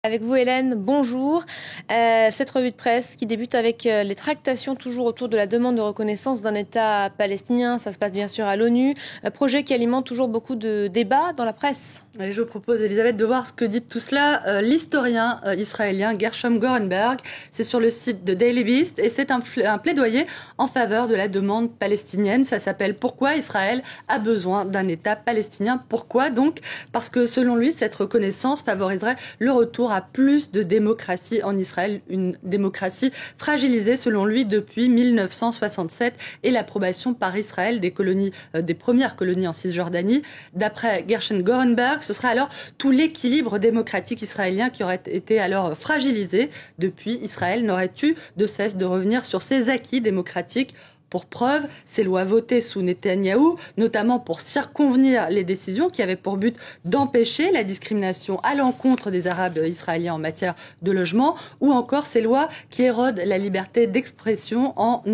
Avec vous Hélène, bonjour. Cette revue de presse qui débute avec les tractations toujours autour de la demande de reconnaissance d'un État palestinien. Ça se passe bien sûr à l'ONU, projet qui alimente toujours beaucoup de débats dans la presse. Et je vous propose, Elisabeth, de voir ce que dit de tout cela l'historien israélien Gershom Gorenberg. C'est sur le site de Daily Beast et c'est un plaidoyer en faveur de la demande palestinienne. Ça s'appelle « Pourquoi Israël a besoin d'un État palestinien ?» Pourquoi donc ? Parce que selon lui, cette reconnaissance favoriserait le retour à plus de démocratie en Israël, une démocratie fragilisée selon lui depuis 1967 et l'approbation par Israël des premières colonies en Cisjordanie. D'après Gershom Gorenberg, ce serait alors tout l'équilibre démocratique israélien qui aurait été alors fragilisé. Depuis, Israël n'aurait eu de cesse de revenir sur ses acquis démocratiques. Pour preuve, ces lois votées sous Netanyahou, notamment pour circonvenir les décisions qui avaient pour but d'empêcher la discrimination à l'encontre des Arabes israéliens en matière de logement, ou encore ces lois qui érodent la liberté d'expression en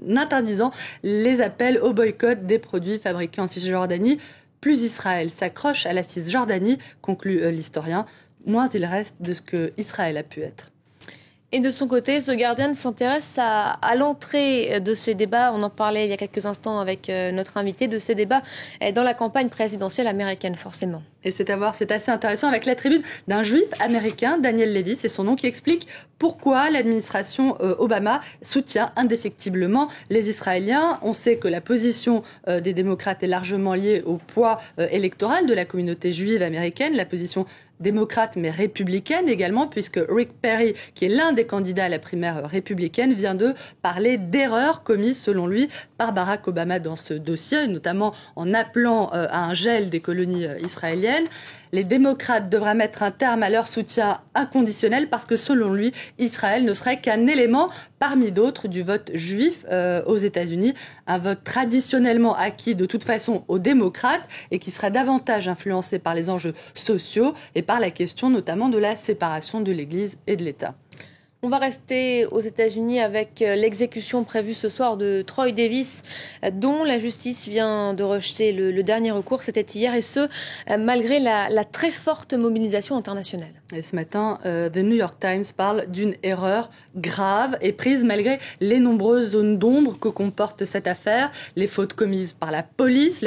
interdisant les appels au boycott des produits fabriqués en Cisjordanie. Plus Israël s'accroche à la Cisjordanie, conclut l'historien, moins il reste de ce que Israël a pu être. Et de son côté, The Guardian s'intéresse à l'entrée de ces débats. On en parlait il y a quelques instants avec notre invité, de ces débats dans la campagne présidentielle américaine, forcément. Et c'est assez intéressant avec la tribune d'un juif américain, Daniel Levy, c'est son nom, qui explique pourquoi l'administration Obama soutient indéfectiblement les Israéliens. On sait que la position des démocrates est largement liée au poids électoral de la communauté juive américaine, la position démocrate mais républicaine également, puisque Rick Perry, qui est l'un des candidats à la primaire républicaine, vient de parler d'erreurs commises selon lui par Barack Obama dans ce dossier, notamment en appelant à un gel des colonies israéliennes. Les démocrates devraient mettre un terme à leur soutien inconditionnel parce que selon lui, Israël ne serait qu'un élément parmi d'autres du vote juif aux États-Unis, un vote traditionnellement acquis de toute façon aux démocrates et qui serait davantage influencé par les enjeux sociaux et par la question notamment de la séparation de l'Église et de l'État. On va rester aux États-Unis avec l'exécution prévue ce soir de Troy Davis, dont la justice vient de rejeter le dernier recours. C'était hier, et ce, malgré la très forte mobilisation internationale. Et ce matin, The New York Times parle d'une erreur grave et prise malgré les nombreuses zones d'ombre que comporte cette affaire, les fautes commises par la police,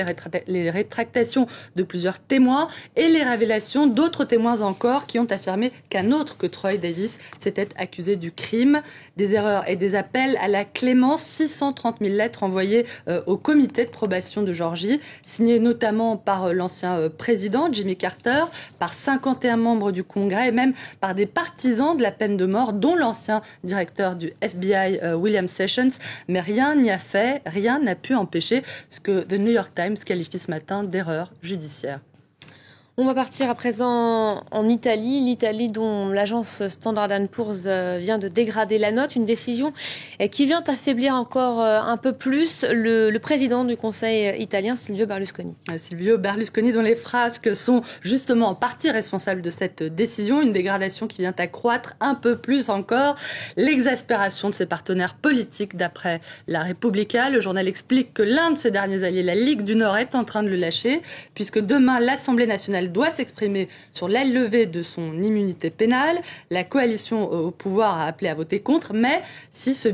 les rétractations de plusieurs témoins et les révélations d'autres témoins encore qui ont affirmé qu'un autre que Troy Davis s'était accusé du crime. Des erreurs et des appels à la clémence, 630 000 lettres envoyées au comité de probation de Géorgie, signées notamment par l'ancien président Jimmy Carter, par 51 membres du Congrès et même par des partisans de la peine de mort, dont l'ancien directeur du FBI William Sessions. Mais rien n'y a fait, rien n'a pu empêcher ce que The New York Times qualifie ce matin d'erreur judiciaire. On va partir à présent en Italie, l'Italie dont l'agence Standard & Poor's vient de dégrader la note, une décision qui vient affaiblir encore un peu plus le président du Conseil italien, Silvio Berlusconi. Silvio Berlusconi, dont les frasques sont justement en partie responsables de cette décision, une dégradation qui vient accroître un peu plus encore l'exaspération de ses partenaires politiques. D'après La Repubblica, le journal explique que l'un de ses derniers alliés, la Ligue du Nord, est en train de le lâcher, puisque demain l'Assemblée nationale doit s'exprimer sur la levée de son immunité pénale. La coalition au pouvoir a appelé à voter contre, mais si ce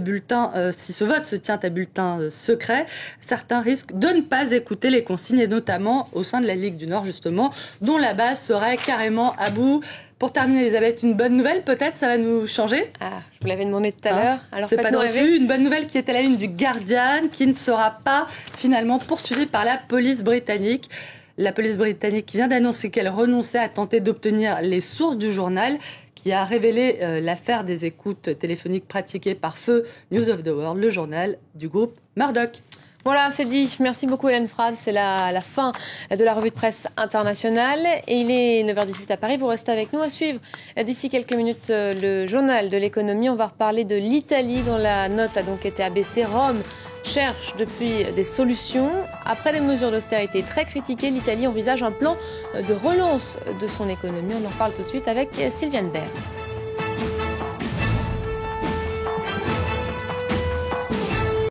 vote se tient à bulletin secret, certains risquent de ne pas écouter les consignes, et notamment au sein de la Ligue du Nord, justement, dont la base serait carrément à bout. Pour terminer, Elisabeth, une bonne nouvelle, peut-être, ça va nous changer. Ah, je vous l'avais demandé tout à l'heure. Alors c'est pas non plus une bonne nouvelle qui est à la une du Guardian, qui ne sera pas finalement poursuivie par la police britannique. La police britannique qui vient d'annoncer qu'elle renonçait à tenter d'obtenir les sources du journal qui a révélé l'affaire des écoutes téléphoniques pratiquées par Feu News of the World, le journal du groupe Murdoch. Voilà, c'est dit. Merci beaucoup Hélène Frade. C'est la fin de la revue de presse internationale. Et il est 9h18 à Paris. Vous restez avec nous à suivre. D'ici quelques minutes, le journal de l'économie. On va reparler de l'Italie dont la note a donc été abaissée. Rome cherche depuis des solutions. Après des mesures d'austérité très critiquées, l'Italie envisage un plan de relance de son économie. On en parle tout de suite avec Sylviane Baird.